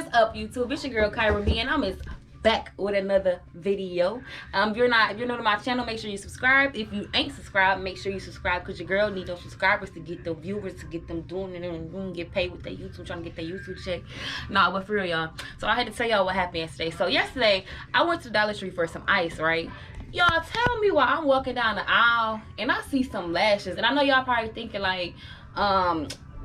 What is up, YouTube? It's your girl Kyra B, and I'm back with another video. If you're new to my channel, make sure you subscribe. If you ain't subscribed, make sure you subscribe, because your girl need those subscribers to get the viewers, to get them doing it and get paid with their YouTube, trying to get their YouTube check. Nah, but for real, y'all. So I had to tell y'all what happened yesterday. So yesterday, I went to Dollar Tree for some ice, right? Y'all, tell me why I'm walking down the aisle and I see some lashes. And I know y'all probably thinking like,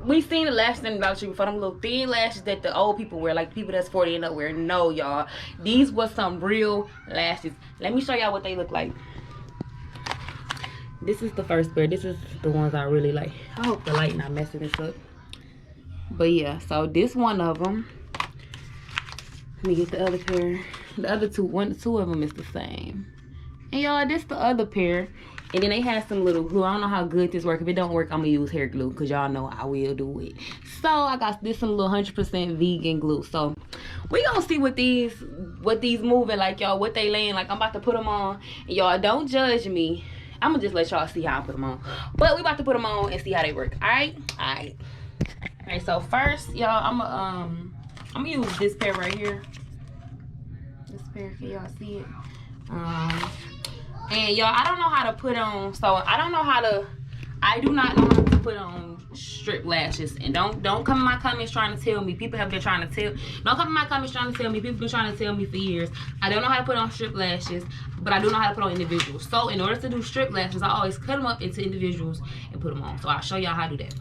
we seen the lashes in the Dollar Tree before, them little thin lashes that the old people wear, like people that's 40 and up wear. No, y'all, these was some real lashes. Let me show y'all what they look like. This is the first pair. This is the ones I really like. I hope the light not messing this up. But yeah, so this one of them. Let me get the other pair. The other two of them is the same. And y'all, this the other pair. And then they had some little glue. I don't know how good this works. If it don't work, I'm gonna use hair glue, because y'all know I will do it. So I got this some little 100% vegan glue. So we gonna see what these moving like, y'all, what they laying like. I'm about to put them on. And y'all, don't judge me. I'm gonna just let y'all see how I put them on. But we about to put them on and see how they work. Alright? Alright. Alright, so first, y'all, I'm gonna use this pair right here. This pair, can y'all see it? And y'all, I don't know how to put on, so I do not know how to put on strip lashes. And don't come in my comments trying to tell me. People have been trying to tell, don't come in my comments trying to tell me. People have been trying to tell me for years. I don't know how to put on strip lashes, but I do know how to put on individuals. So in order to do strip lashes, I always cut them up into individuals and put them on. So I'll show y'all how to do that.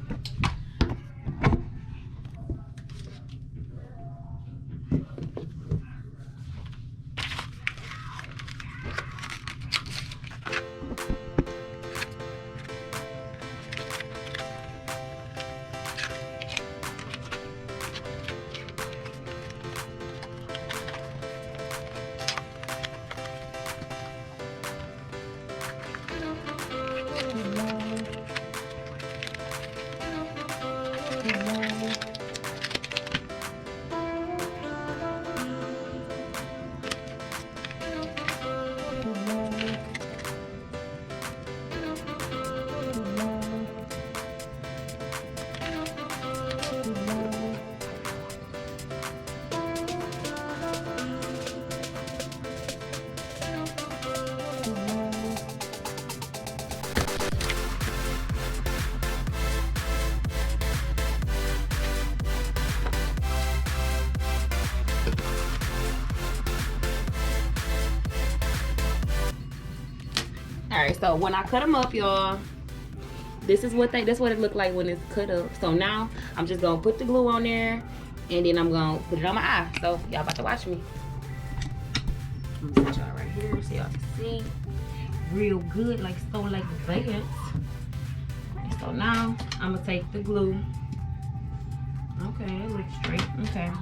Alright, so when I cut them up, y'all, this is what it looked like when it's cut up. So now I'm just gonna put the glue on there, and then I'm gonna put it on my eye. So y'all about to watch me. I'm gonna set y'all right here so y'all can see real good, like so, like that. So now I'm gonna take the glue. Okay, it looks straight. Okay.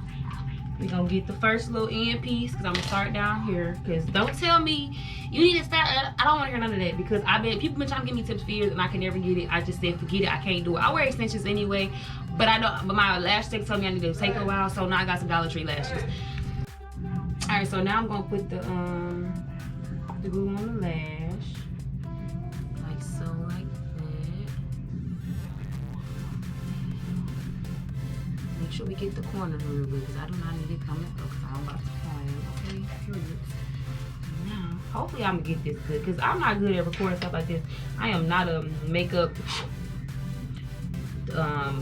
We're gonna get the first little end piece, because I'm gonna start down here. Because don't tell me you need to start. I don't want to hear none of that, because people been trying to give me tips for years and I can never get it. I just said forget it, I can't do it. I wear extensions anyway, but my lash tech told me I need to take a while, so now I got some Dollar Tree lashes. Alright, so now I'm gonna put the glue on the lash. Like so, like that. Make sure we get the corners real good, because I do not need it coming up, because I'm about to plan. Okay, period. Now, hopefully I'm gonna get this good, because I'm not good at recording stuff like this. I am not a makeup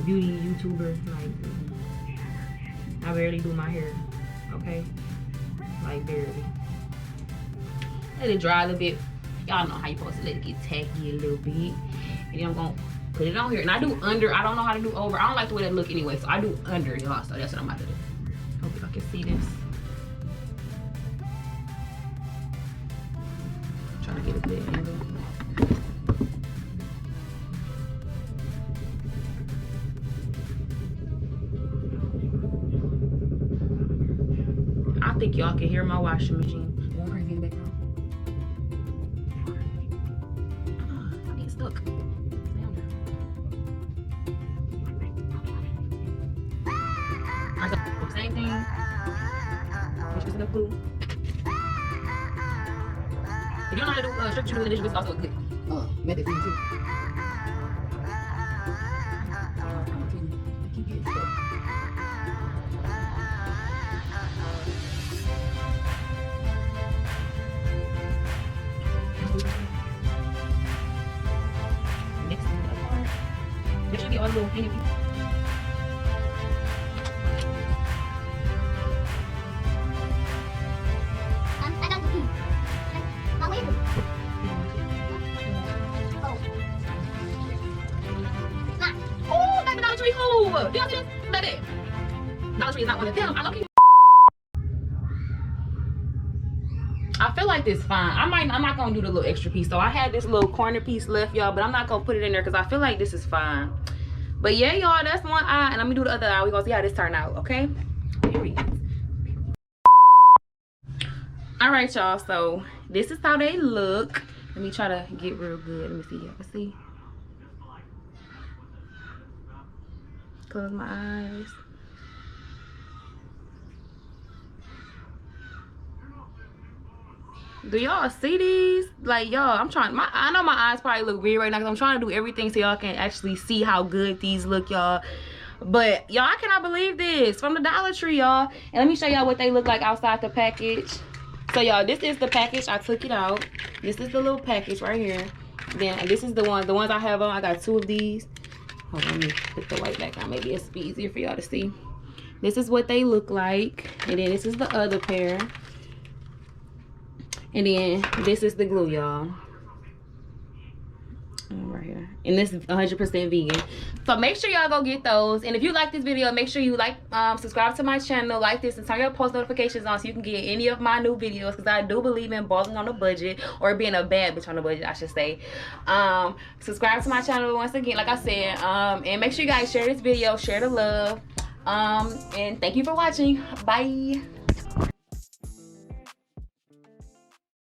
beauty YouTuber. Like, I barely do my hair. Okay, like barely. Let it dry a little bit. Y'all know how you supposed to let it get tacky a little bit, and then I'm gonna put it on here. And I do under. I don't know how to do over. I don't like the way that look anyway, so I do under, y'all. So that's what I'm about to do. Hope y'all can see this. Trying to get a good angle. I think y'all can hear my washing machine. Won't bring it back on. It's stuck. Same thing. Which is enough glue. If you don't know how to do structure glue, this is also good. Method for you too. Keep getting stuck. little mini piece. I got the key. Oh, wait. Oh. Oh, baby, Dollar Tree, who? Do y'all see this? Baby. Dollar Tree is not one of them. I love you. I feel like this fine. I'm not gonna do the little extra piece. So I had this little corner piece left, y'all, but I'm not gonna put it in there because I feel like this is fine. But yeah, y'all, that's one eye, and let me do the other eye. We're gonna see how this turn out, okay? Period. All right, y'all, so this is how they look. Let me try to get real good. Let me see. Y'all can see. Close my eyes. Do y'all see these? Like, y'all, I know my eyes probably look weird right now because I'm trying to do everything so y'all can actually see how good these look, y'all. But y'all, I cannot believe this from the Dollar Tree, y'all. And let me show y'all what they look like outside the package. So y'all, this is the package. I took it out. This is the little package right here. Then this is the ones I have on. I got 2 of these. Hold on, let me put the white back on. Maybe it's easier for y'all to see. This is what they look like. And then this is the other pair. And then this is the glue, y'all. Right here. And this is 100% vegan. So make sure y'all go get those. And if you like this video, make sure you like, subscribe to my channel, like this, and turn your post notifications on so you can get any of my new videos. Because I do believe in balling on a budget, or being a bad bitch on a budget, I should say. Subscribe to my channel once again, like I said. And make sure you guys share this video, share the love. And thank you for watching. Bye.